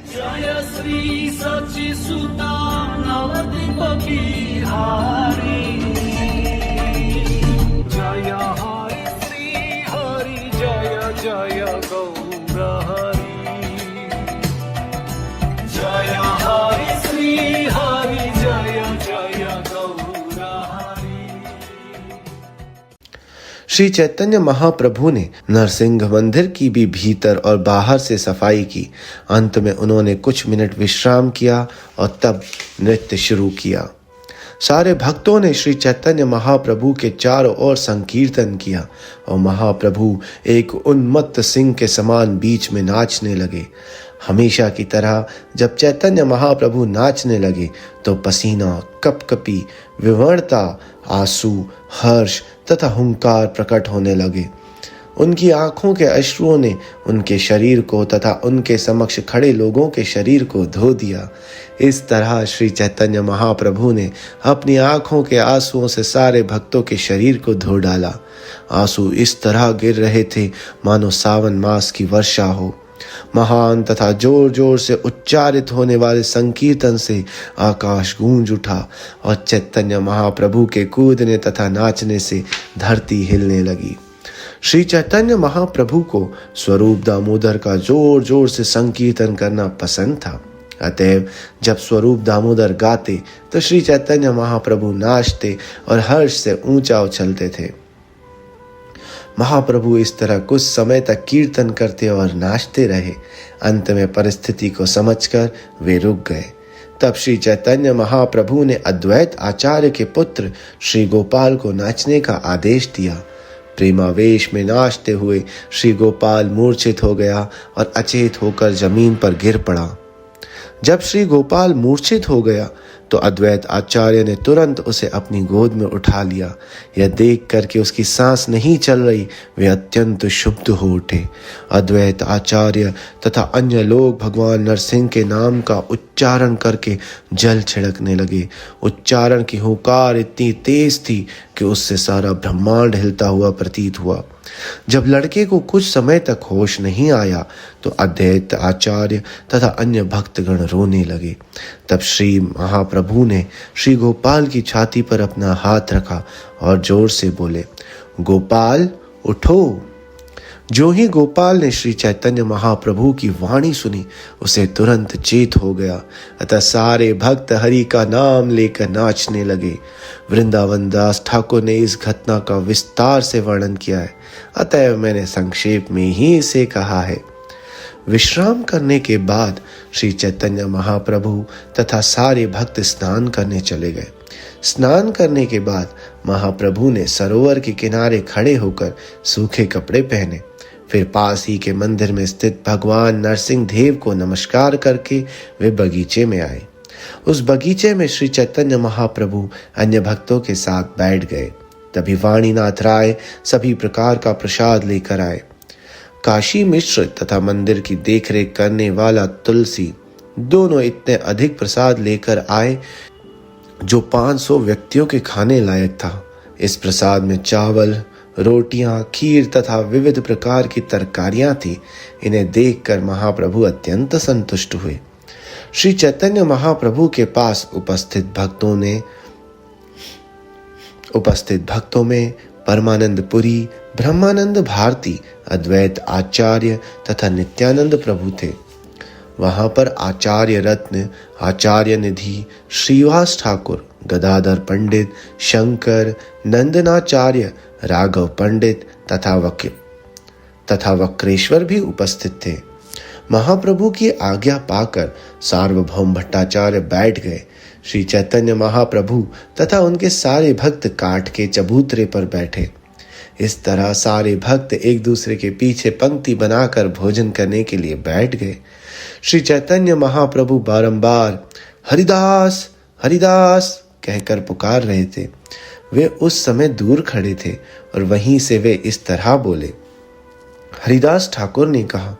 जय श्री सचिसुता नवदीप की हारी। जय हरि श्री हरि जय जय गौर हरि। जय हरि श्री हरि जय जय गौर हरि। श्री चैतन्य महाप्रभु ने नरसिंह मंदिर की भी भीतर और बाहर से सफाई की। अंत में उन्होंने कुछ मिनट विश्राम किया और तब नृत्य शुरू किया। सारे भक्तों ने श्री चैतन्य महाप्रभु के चारों ओर संकीर्तन किया और महाप्रभु एक उन्मत्त सिंह के समान बीच में नाचने लगे। हमेशा की तरह जब चैतन्य महाप्रभु नाचने लगे तो पसीना, कपकपी, विवरता, आंसू, हर्ष तथा हुंकार प्रकट होने लगे। उनकी आंखों के अश्रुओं ने उनके शरीर को तथा उनके समक्ष खड़े लोगों के शरीर को धो दिया। इस तरह श्री चैतन्य महाप्रभु ने अपनी आंखों के आंसुओं से सारे भक्तों के शरीर को धो डाला। आंसू इस तरह गिर रहे थे मानो सावन मास की वर्षा हो। महान तथा जोर जोर से उच्चारित होने वाले संकीर्तन से आकाश गूंज उठा और चैतन्य महाप्रभु के कूदने तथा नाचने से धरती हिलने लगी। श्री चैतन्य महाप्रभु को स्वरूप दामोदर का जोर जोर से संकीर्तन करना पसंद था। अतएव जब स्वरूप दामोदर गाते तो श्री चैतन्य महाप्रभु नाचते और हर्ष से ऊंचा उछलते थे। महाप्रभु इस तरह कुछ समय तक कीर्तन करते और नाचते रहे। अंत में परिस्थिति को समझकर वे रुक गए। तब श्री चैतन्य महाप्रभु ने अद्वैत आचार्य के पुत्र श्री गोपाल को नाचने का आदेश दिया। प्रेमावेश में नाचते हुए श्री गोपाल मूर्छित हो गया और अचेत होकर जमीन पर गिर पड़ा। जब श्री गोपाल मूर्छित हो गया तो अद्वैत आचार्य ने तुरंत उसे अपनी गोद में उठा लिया। यह देख कर के उसकी सांस नहीं चल रही, वे अत्यंत क्षुब्ध हो उठे। अद्वैत आचार्य तथा अन्य लोग भगवान नरसिंह के नाम का उच्चारण करके जल छिड़कने लगे। उच्चारण की हुंकार इतनी तेज थी कि उससे सारा ब्रह्मांड हिलता हुआ प्रतीत हुआ। जब लड़के को कुछ समय तक होश नहीं आया तो अद्वैत आचार्य तथा अन्य भक्तगण रोने लगे। तब श्री महाप्रभु ने श्री गोपाल की छाती पर अपना हाथ रखा और जोर से बोले, गोपाल उठो। जो ही गोपाल ने श्री चैतन्य महाप्रभु की वाणी सुनी उसे तुरंत चेत हो गया। अतः सारे भक्त हरि का नाम लेकर नाचने लगे। वृंदावन दास ठाकुर ने इस घटना का विस्तार से वर्णन किया है, अतः मैंने संक्षेप में ही इसे कहा है। विश्राम करने के बाद श्री चैतन्य महाप्रभु तथा सारे भक्त स्नान करने चले गए। स्नान करने के बाद महाप्रभु ने सरोवर के किनारे खड़े होकर सूखे कपड़े पहने। फिर पास ही के मंदिर में स्थित भगवान नरसिंह देव को नमस्कार करके वे बगीचे में आए। उस बगीचे में श्री चैतन्य महाप्रभु अन्य भक्तों के साथ बैठ गए। तभी वाणीनाथ राय सभी प्रकार का प्रसाद लेकर आए। काशी मिश्र तथा मंदिर की देखरेख करने वाला तुलसी दोनों इतने अधिक प्रसाद लेकर आए जो 500 व्यक्तियों के खाने लायक था। इस प्रसाद में चावल, रोटियां, खीर तथा विविध प्रकार की तरकारियां थी। इन्हें देखकर महाप्रभु अत्यंत संतुष्ट हुए। श्री चैतन्य महाप्रभु के पास उपस्थित भक्तों में परमानंद पुरी, ब्रह्मानंद भारती, अद्वैत आचार्य तथा नित्यानंद प्रभु थे। वहां पर आचार्य रत्न, आचार्य निधि, श्रीवास ठाकुर, गदाधर पंडित, शंकर, नंदनाचार्य, राघव पंडित तथा वक्रेश्वर भी उपस्थित थे। महाप्रभु की आज्ञा पाकर सार्वभौम भट्टाचार्य बैठ गए। श्री चैतन्य महाप्रभु तथा उनके सारे भक्त काठ के चबूतरे पर बैठे। इस तरह सारे भक्त एक दूसरे के पीछे पंक्ति बनाकर भोजन करने के लिए बैठ गए। श्री चैतन्य महाप्रभु बारंबार हरिदास हरिदास कहकर पुकार रहे थे। वे उस समय दूर खड़े थे और वहीं से वे इस तरह बोले। हरिदास ठाकुर ने कहा,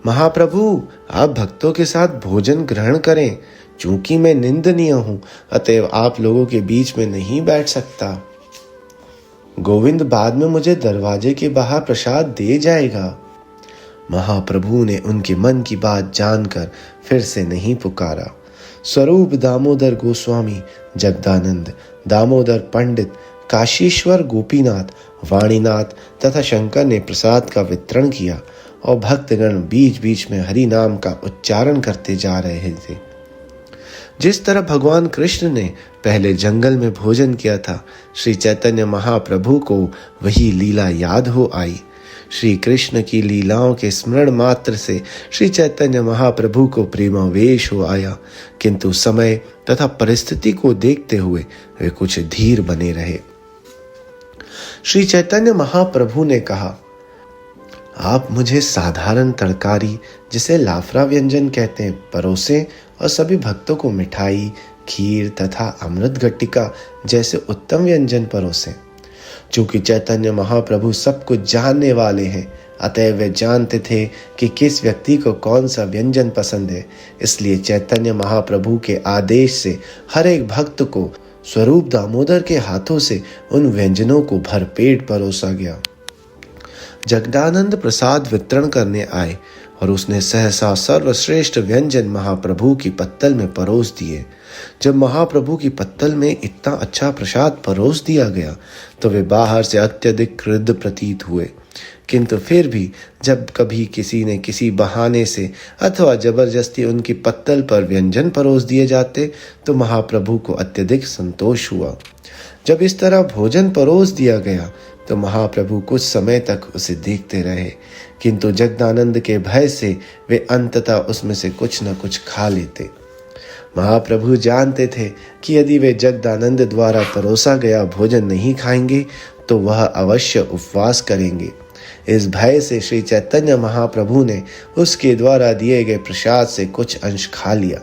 महाप्रभु आप भक्तों के साथ भोजन ग्रहण करें। चूंकि मैं निंदनीय हूं अतएव आप लोगों के बीच में नहीं बैठ सकता। गोविंद बाद में मुझे दरवाजे के बाहर प्रसाद दे जाएगा। महाप्रभु ने उनके मन की बात जानकर फिर से नहीं पुकारा। स्वरूप दामोदर गोस्वामी, जगदानंद, दामोदर पंडित, काशीश्वर गोपीनाथ, वाणीनाथ तथा शंकर ने प्रसाद का वितरण किया और भक्तगण बीच बीच में हरि नाम का उच्चारण करते जा रहे थे। जिस तरह भगवान कृष्ण ने पहले जंगल में भोजन किया था, श्री चैतन्य महाप्रभु को वही लीला याद हो आई। श्री कृष्ण की लीलाओं के स्मरण मात्र से श्री चैतन्य महाप्रभु को प्रेमावेश हो आया, किंतु समय तथा परिस्थिति को देखते हुए वे कुछ धीर बने रहे। श्री चैतन्य महाप्रभु ने कहा, आप मुझे साधारण तरकारी, जिसे लाफरा व्यंजन कहते हैं, परोसें और सभी भक्तों को मिठाई, खीर तथा अमृत गट्टिका जैसे उत्तम व्यंजन परोसें। चूंकि चैतन्य महाप्रभु सब कुछ जानने वाले हैं, अतः वे जानते थे कि किस व्यक्ति को कौन सा व्यंजन पसंद है। इसलिए चैतन्य महाप्रभु के आदेश से हर एक भक्त को स्वरूप दामोदर के हाथों से उन व्यंजनों को भरपेट परोसा गया। जगदानंद प्रसाद वितरण करने आए और उसने सहसा सर्वश्रेष्ठ व्यंजन महाप्रभु की पत्तल में परोस दिए। जब महाप्रभु की पत्तल में इतना अच्छा प्रसाद परोस दिया गया तो वे बाहर से अत्यधिक क्रुद्ध प्रतीत हुए, किंतु फिर भी जब कभी किसी ने किसी बहाने से अथवा जबरदस्ती उनकी पत्तल पर व्यंजन परोस दिए जाते तो महाप्रभु को अत्यधिक संतोष हुआ। जब इस तरह भोजन परोस दिया गया तो महाप्रभु कुछ समय तक उसे देखते रहे, किंतु जगदानंद के भय से वे अंततः उसमें से कुछ न कुछ खा लेते। महाप्रभु जानते थे कि यदि वे जगदानंद द्वारा परोसा गया भोजन नहीं खाएंगे तो वह अवश्य उपवास करेंगे। इस भय से श्री चैतन्य महाप्रभु ने उसके द्वारा दिए गए प्रसाद से कुछ अंश खा लिया।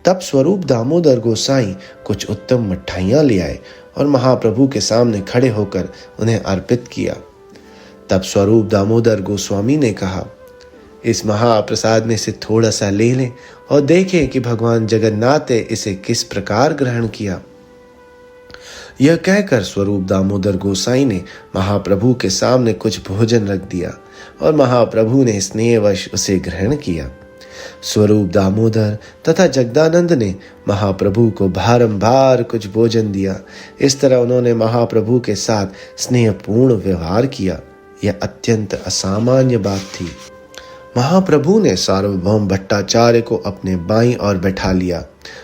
तब स्वरूप दामोदर गोसाई कुछ उत्तम मिठाइयां ले आए और महाप्रभु के सामने खड़े होकर उन्हें अर्पित किया। तब स्वरूप दामोदर गोस्वामी ने कहा, इस महाप्रसाद में से थोड़ा सा ले लें और देखें कि भगवान जगन्नाथ ने इसे किस प्रकार ग्रहण किया। यह कहकर स्वरूप दामोदर गोसाई ने महाप्रभु के सामने कुछ भोजन रख दिया और महाप्रभु ने स्नेहवश उसे ग्रहण किया। स्वरूप दामोदर तथा जगदानंद ने महाप्रभु को बारंबार कुछ भोजन दिया। इस तरह उन्होंने महाप्रभु के साथ स्नेहपूर्ण व्यवहार किया। यह अत्यंत असामान्य बात थी। महाप्रभु ने सार्वभौम भट्टाचार्य को अपने बाईं ओर बैठा लिया।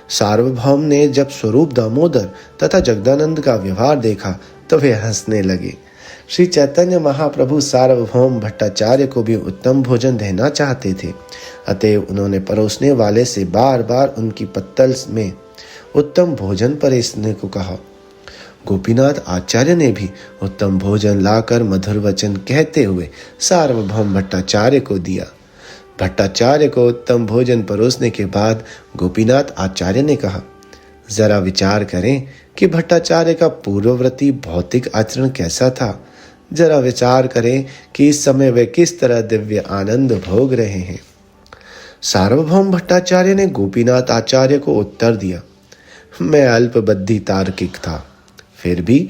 सार्वभौम ने जब स्वरूप दामोदर तथा जगदानंद का व्यवहार देखा तो वे हंसने लगे। श्री चैतन्य महाप्रभु सार्वभौम भट्टाचार्य को भी उत्तम भोजन देना चाहते थे, अतएव उन्होंने परोसने वाले से बार बार उनकी पत्तल में उत्तम भोजन परोसने को कहा। गोपीनाथ आचार्य ने भी उत्तम भोजन लाकर मधुर वचन कहते हुए सार्वभौम भट्टाचार्य को दिया। भट्टाचार्य को उत्तम भोजन परोसने के बाद गोपीनाथ आचार्य ने कहा, जरा विचार करें कि भट्टाचार्य का पूर्ववर्ती भौतिक आचरण कैसा था। जरा विचार करें कि इस समय वे किस तरह दिव्य आनंद भोग रहे हैं। सार्वभौम भट्टाचार्य ने गोपीनाथ आचार्य को उत्तर दिया, मैं अल्पबुद्धि तार्किक था, फिर भी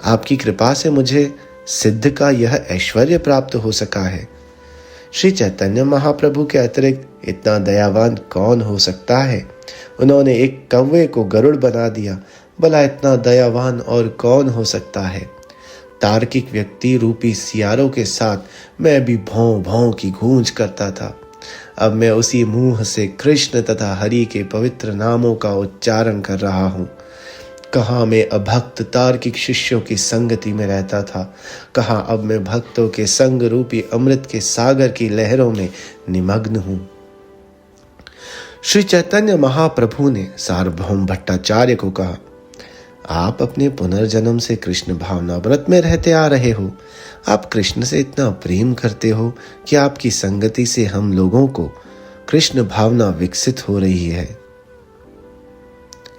आपकी कृपा से मुझे सिद्ध का यह ऐश्वर्य प्राप्त हो सका है। श्री चैतन्य महाप्रभु के अतिरिक्त इतना दयावान कौन हो सकता है। उन्होंने एक कौवे को गरुड़ बना दिया, भला इतना दयावान और कौन हो सकता है। तार्किक व्यक्ति रूपी सियारों के साथ मैं भी भौं भौं की गूंज करता था। अब मैं उसी मुंह से कृष्ण तथा हरि के पवित्र नामों का उच्चारण कर रहा हूँ। कहाँ मैं अभक्त तार्किक शिष्यों की संगति में रहता था, कहाँ अब मैं भक्तों के संग रूपी अमृत के सागर की लहरों में निमग्न हूँ। श्री चैतन्य महाप्रभु ने सार्वभौम भट्टाचार्य को कहा, आप अपने पुनर्जन्म से कृष्ण भावनामृत में रहते आ रहे हो। आप कृष्ण से इतना प्रेम करते हो कि आपकी संगति से हम लोगों को कृष्ण भावना विकसित हो रही है।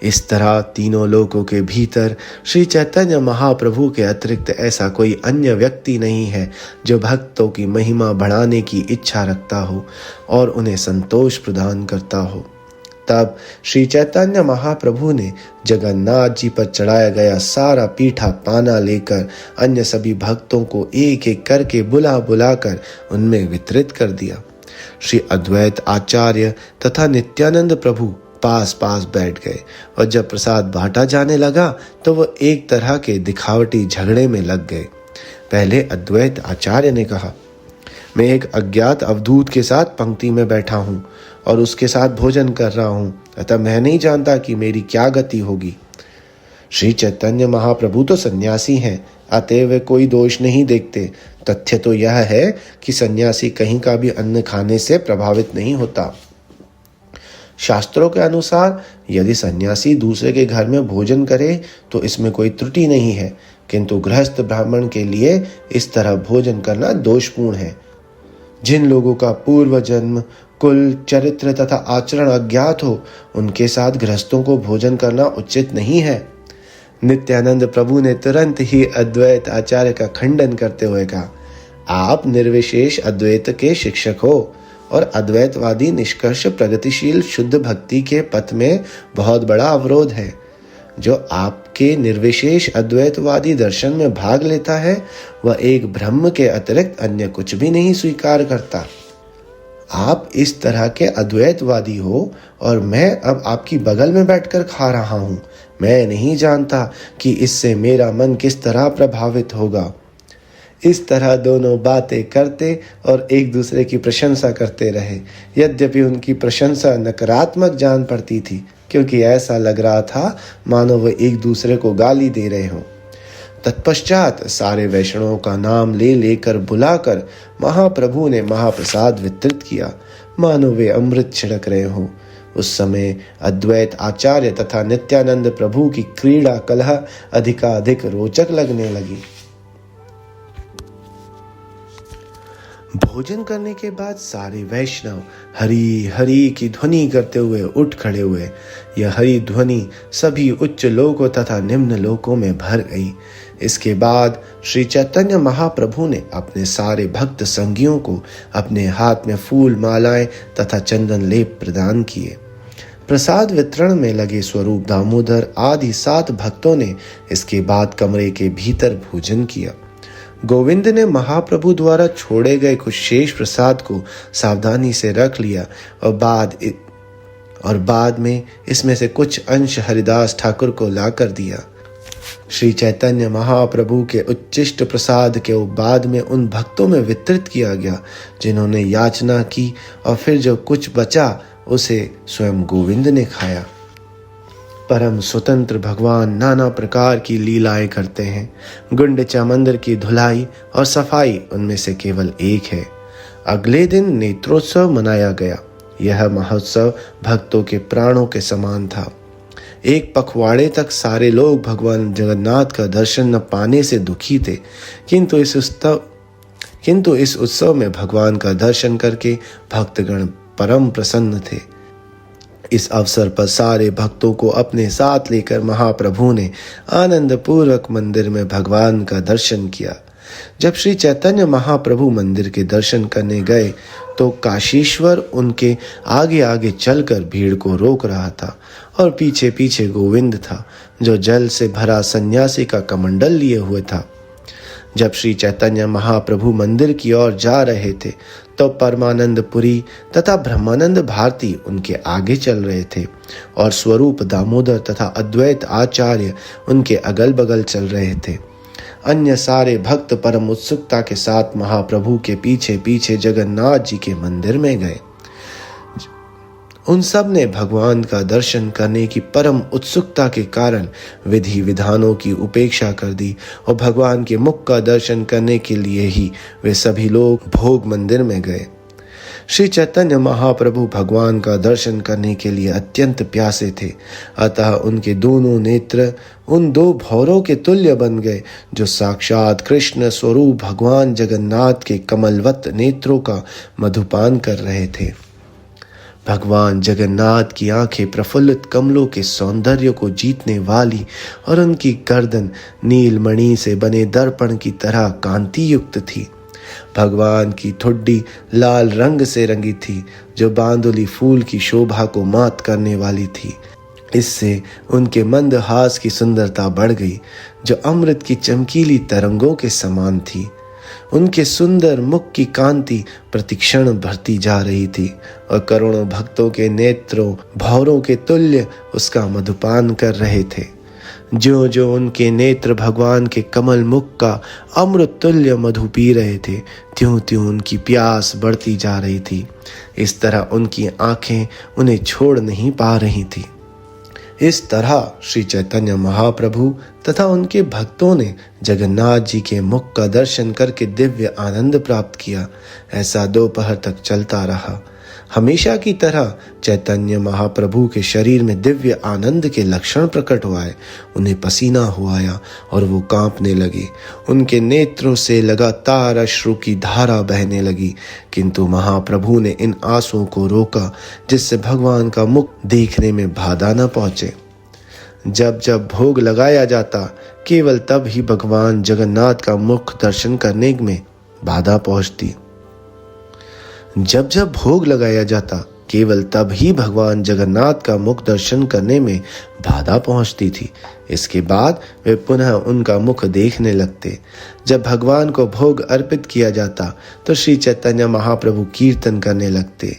इस तरह तीनों लोकों के भीतर श्री चैतन्य महाप्रभु के अतिरिक्त ऐसा कोई अन्य व्यक्ति नहीं है जो भक्तों की महिमा बढ़ाने की इच्छा रखता हो और उन्हें संतोष प्रदान करता हो। तब श्री चैतन्य महाप्रभु ने जगन्नाथ जी पर चढ़ाया गया सारा पीठा पाना लेकर अन्य सभी भक्तों को एक एक करके बुला बुलाकर उनमें वितरित कर दिया। श्री अद्वैत आचार्य तथा नित्यानंद प्रभु पास पास बैठ गए और जब प्रसाद बांटा जाने लगा तो वो एक तरह के दिखावटी झगड़े में लग गए। पहले अद्वैत आचार्य ने कहा, मैं एक अज्ञात अवधूत के साथ पंक्ति में बैठा हूँ और उसके साथ भोजन कर रहा हूँ, अतः मैं नहीं जानता कि मेरी क्या गति होगी। श्री चैतन्य महाप्रभु तो सन्यासी हैं, अतएव वे कोई दोष नहीं देखते। तथ्य तो यह है कि सन्यासी कहीं का भी अन्न खाने से प्रभावित नहीं होता। शास्त्रों के अनुसार यदि सन्यासी दूसरे के घर में भोजन करे तो इसमें कोई त्रुटि नहीं है, किंतु गृहस्थ ब्राह्मण के लिए इस तरह भोजन करना दोषपूर्ण है। जिन लोगों का पूर्व जन्म, कुल, चरित्र तथा आचरण अज्ञात हो, उनके साथ गृहस्थों को भोजन करना उचित नहीं है। नित्यानंद प्रभु ने तुरंत ही अद्वैत आचार्य का खंडन करते हुए कहा, आप निर्विशेष अद्वैत के शिक्षक हो और अद्वैतवादी निष्कर्ष प्रगतिशील शुद्ध भक्ति के पथ में बहुत बड़ा अवरोध है। जो आपके निर्विशेष अद्वैतवादी दर्शन में भाग लेता है वह एक ब्रह्म के अतिरिक्त अन्य कुछ भी नहीं स्वीकार करता। आप इस तरह के अद्वैतवादी हो और मैं अब आपकी बगल में बैठकर खा रहा हूँ। मैं नहीं जानता कि इससे मेरा मन किस तरह प्रभावित होगा। इस तरह दोनों बातें करते और एक दूसरे की प्रशंसा करते रहे। यद्यपि उनकी प्रशंसा नकारात्मक जान पड़ती थी, क्योंकि ऐसा लग रहा था मानो वे एक दूसरे को गाली दे रहे हों। तत्पश्चात सारे वैष्णवों का नाम ले लेकर बुलाकर महाप्रभु ने महाप्रसाद वितरित किया, मानो वे अमृत छिड़क रहे हों। उस समय अद्वैत आचार्य तथा नित्यानंद प्रभु की क्रीड़ा कलह अधिकाधिक रोचक लगने लगी। भोजन करने के बाद सारे वैष्णव हरि हरि की ध्वनि करते हुए उठ खड़े हुए। यह हरि ध्वनि सभी उच्च लोकों तथा निम्न लोकों में भर गई। इसके बाद श्री चैतन्य महाप्रभु ने अपने सारे भक्त संगियों को अपने हाथ में फूल, मालाएं तथा चंदन लेप प्रदान किए। प्रसाद वितरण में लगे स्वरूप दामोदर आदि 7 भक्तों ने इसके बाद कमरे के भीतर भोजन किया। गोविंद ने महाप्रभु द्वारा छोड़े गए कुछ शेष प्रसाद को सावधानी से रख लिया और बाद में इसमें से कुछ अंश हरिदास ठाकुर को लाकर दिया। श्री चैतन्य महाप्रभु के उच्चिष्ट प्रसाद के बाद में उन भक्तों में वितरित किया गया जिन्होंने याचना की, और फिर जो कुछ बचा उसे स्वयं गोविंद ने खाया। परम स्वतंत्र भगवान नाना प्रकार की लीलाएं करते हैं। गुंडीचा मंदिर की धुलाई और सफाई उनमें से केवल एक है। अगले दिन नेत्रोत्सव मनाया गया। यह महोत्सव भक्तों के प्राणों के समान था। एक पखवाड़े तक सारे लोग भगवान जगन्नाथ का दर्शन न पाने से दुखी थे, किंतु इस उत्सव में भगवान का दर्शन करके भक्तगण परम प्रसन्न थे। इस अवसर पर सारे भक्तों को अपने साथ लेकर महाप्रभु ने आनंद पूर्वक मंदिर में भगवान का दर्शन किया। जब श्री चैतन्य महाप्रभु मंदिर के दर्शन करने गए तो काशीश्वर उनके आगे आगे चलकर भीड़ को रोक रहा था और पीछे पीछे गोविंद था, जो जल से भरा सन्यासी का कमंडल लिए हुए था। जब श्री चैतन्य महाप्रभु मंदिर की ओर जा रहे थे तो परमानंद पुरी तथा ब्रह्मानंद भारती उनके आगे चल रहे थे और स्वरूप दामोदर तथा अद्वैत आचार्य उनके अगल बगल चल रहे थे। अन्य सारे भक्त परम उत्सुकता के साथ महाप्रभु के पीछे पीछे जगन्नाथ जी के मंदिर में गए। उन सब ने भगवान का दर्शन करने की परम उत्सुकता के कारण विधि विधानों की उपेक्षा कर दी और भगवान के मुख का दर्शन करने के लिए ही वे सभी लोग भोग मंदिर में गए। श्री चैतन्य महाप्रभु भगवान का दर्शन करने के लिए अत्यंत प्यासे थे, अतः उनके दोनों नेत्र उन 2 भौरों के तुल्य बन गए जो साक्षात कृष्ण स्वरूप भगवान जगन्नाथ के कमलवत नेत्रों का मधुपान कर रहे थे। भगवान जगन्नाथ की आंखें प्रफुल्लित कमलों के सौंदर्य को जीतने वाली और उनकी गर्दन नीलमणि से बने दर्पण की तरह कांति युक्त थी। भगवान की ठुड्डी लाल रंग से रंगी थी, जो बांदुली फूल की शोभा को मात करने वाली थी। इससे उनके मंद हास की सुंदरता बढ़ गई, जो अमृत की चमकीली तरंगों के समान थी। उनके सुंदर मुख की कांति प्रतिक्षण बढ़ती जा रही थी और करोड़ों भक्तों के नेत्रों भौरों के तुल्य उसका मधुपान कर रहे थे। जो जो उनके नेत्र भगवान के कमल मुख का अमृत तुल्य मधु पी रहे थे, त्यों त्यों उनकी प्यास बढ़ती जा रही थी। इस तरह उनकी आंखें उन्हें छोड़ नहीं पा रही थी। इस तरह श्री चैतन्य महाप्रभु तथा उनके भक्तों ने जगन्नाथ जी के मुख का दर्शन करके दिव्य आनंद प्राप्त किया। ऐसा दोपहर तक चलता रहा। हमेशा की तरह चैतन्य महाप्रभु के शरीर में दिव्य आनंद के लक्षण प्रकट हुए। उन्हें पसीना हो आया और वो कांपने लगे। उनके नेत्रों से लगातार अश्रु की धारा बहने लगी, किंतु महाप्रभु ने इन आंसुओं को रोका, जिससे भगवान का मुख देखने में बाधा न पहुंचे। जब जब भोग लगाया जाता, केवल तब ही भगवान जगन्नाथ का मुख दर्शन करने में बाधा पहुंचती। जब जब भोग लगाया जाता, केवल तब ही भगवान जगन्नाथ का मुख दर्शन करने में बाधा पहुंचती थी। इसके बाद वे पुनः उनका मुख देखने लगते। जब भगवान को भोग अर्पित किया जाता तो श्री चैतन्य महाप्रभु कीर्तन करने लगते।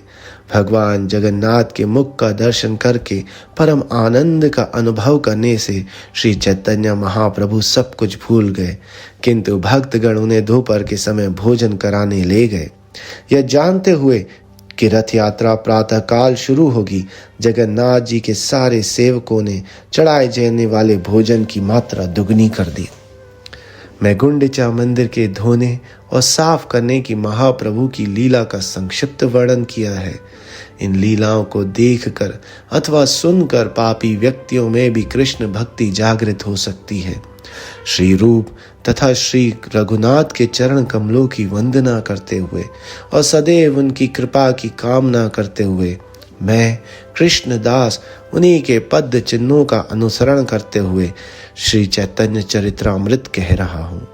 भगवान जगन्नाथ के मुख का दर्शन करके परम आनंद का अनुभव करने से श्री चैतन्य महाप्रभु सब कुछ भूल गए, किंतु भक्तगण उन्हें दोपहर के समय भोजन कराने ले गए। यह जानते हुए कि रथ यात्रा प्रातः काल शुरू होगी, जगन्नाथ जी के सारे सेवकों ने चढ़ाए जाने वाले भोजन की मात्रा दुगनी कर दी। मैं गुंडिचा मंदिर के धोने और साफ करने की महाप्रभु की लीला का संक्षिप्त वर्णन किया है। इन लीलाओं को देखकर अथवा सुनकर पापी व्यक्तियों में भी कृष्ण भक्ति जागृत हो सकती है। श्री रूप तथा श्री रघुनाथ के चरण कमलों की वंदना करते हुए और सदैव उनकी कृपा की कामना करते हुए मैं कृष्ण दास उन्हीं के पद चिन्हों का अनुसरण करते हुए श्री चैतन्य चरित्रामृत कह रहा हूँ।